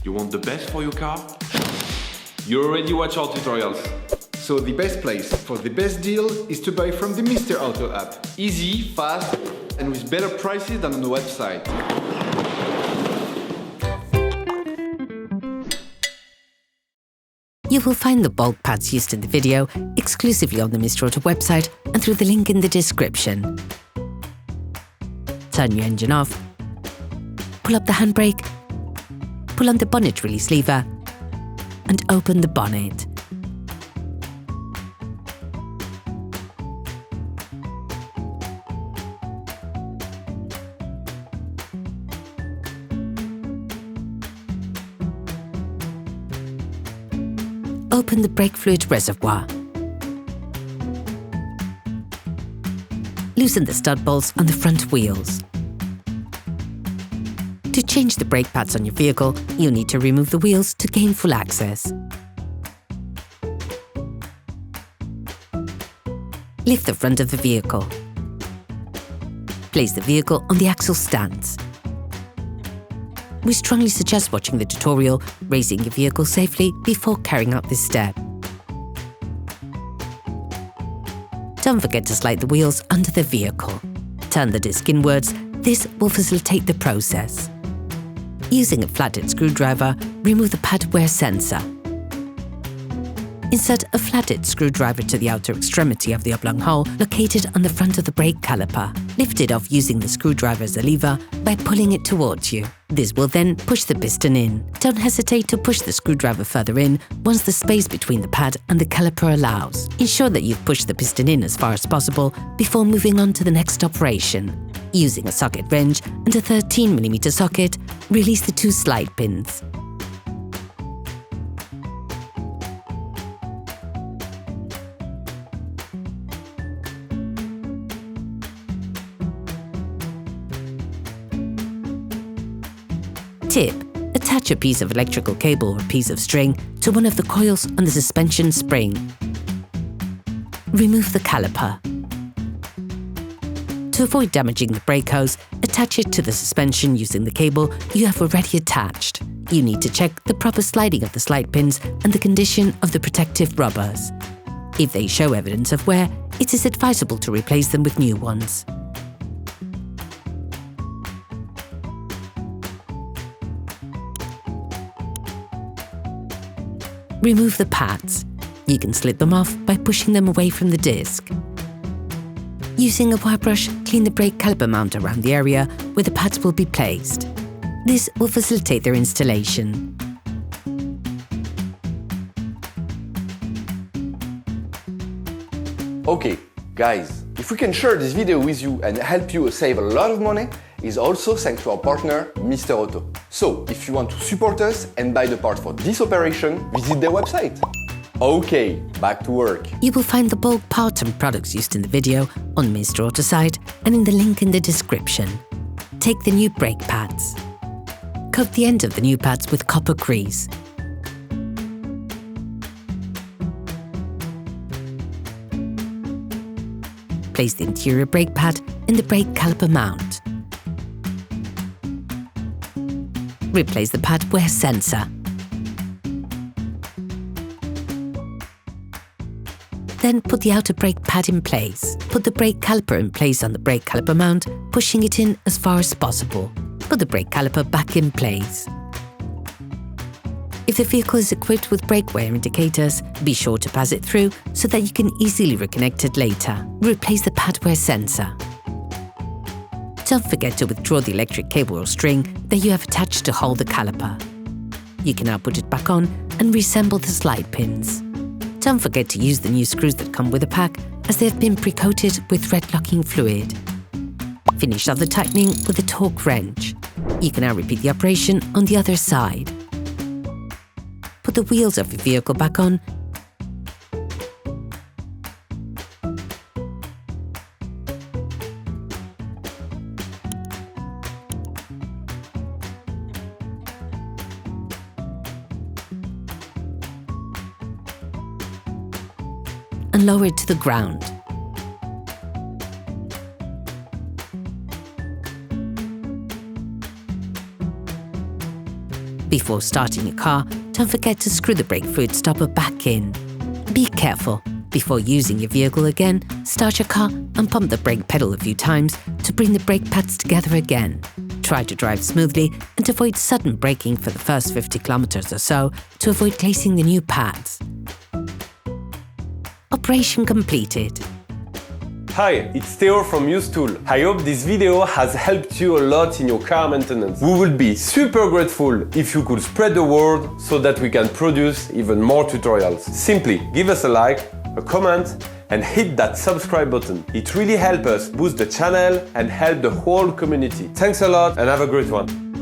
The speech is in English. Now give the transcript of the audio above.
You want the best for your car? You already watch our tutorials. So the best place for the best deal is to buy from the Mr. Auto app. Easy, fast, and with better prices than on the website. You will find the bulk pads used in the video exclusively on the Mr. Auto website and through the link in the description. Turn your engine off, pull up the handbrake, pull on the bonnet release lever and open the bonnet. Open the brake fluid reservoir. Loosen the stud bolts on the front wheels. To change the brake pads on your vehicle, you'll need to remove the wheels to gain full access. Lift the front of the vehicle. Place the vehicle on the axle stance. We strongly suggest watching the tutorial, raising your vehicle safely before carrying out this step. Don't forget to slide the wheels under the vehicle. Turn the disc inwards. This will facilitate the process. Using a flathead screwdriver, remove the pad wear sensor. Insert a flathead screwdriver to the outer extremity of the oblong hole located on the front of the brake caliper. Lift it off using the screwdriver as a lever by pulling it towards you. This will then push the piston in. Don't hesitate to push the screwdriver further in once the space between the pad and the caliper allows. Ensure that you've pushed the piston in as far as possible before moving on to the next operation. Using a socket wrench and a 13mm socket, release the two slide pins. Tip: attach a piece of electrical cable or piece of string to one of the coils on the suspension spring. Remove the caliper. To avoid damaging the brake hose, attach it to the suspension using the cable you have already attached. You need to check the proper sliding of the slide pins and the condition of the protective rubbers. If they show evidence of wear, it is advisable to replace them with new ones. Remove the pads. You can slip them off by pushing them away from the disc. Using a wire brush, clean the brake caliper mount around the area where the pads will be placed. This will facilitate their installation. Okay, guys, if we can share this video with you and help you save a lot of money, is also thanks to our partner, Mr. Auto. So, if you want to support us and buy the part for this operation, visit their website. Okay, back to work. You will find the bulk parts and products used in the video on Mr. Auto site and in the link in the description. Take the new brake pads. Coat the end of the new pads with copper grease. Place the interior brake pad in the brake caliper mount. Replace the pad wear sensor. Then put the outer brake pad in place. Put the brake caliper in place on the brake caliper mount, pushing it in as far as possible. Put the brake caliper back in place. If the vehicle is equipped with brake wear indicators, be sure to pass it through so that you can easily reconnect it later. Replace the pad wear sensor. Don't forget to withdraw the electric cable or string that you have attached to hold the caliper. You can now put it back on and reassemble the slide pins. Don't forget to use the new screws that come with the pack, as they have been pre-coated with thread locking fluid. Finish off the tightening with a torque wrench. You can now repeat the operation on the other side. Put the wheels of your vehicle back on. And lower it to the ground. Before starting your car, don't forget to screw the brake fluid stopper back in. Be careful. Before using your vehicle again, start your car and pump the brake pedal a few times to bring the brake pads together again. Try to drive smoothly and avoid sudden braking for the first 50 kilometers or so to avoid glazing the new pads. Operation completed. Hi, it's Theo from UseTool. I hope this video has helped you a lot in your car maintenance. We would be super grateful if you could spread the word so that we can produce even more tutorials. Simply give us a like, a comment, and hit that subscribe button. It really helps us boost the channel and help the whole community. Thanks a lot and have a great one.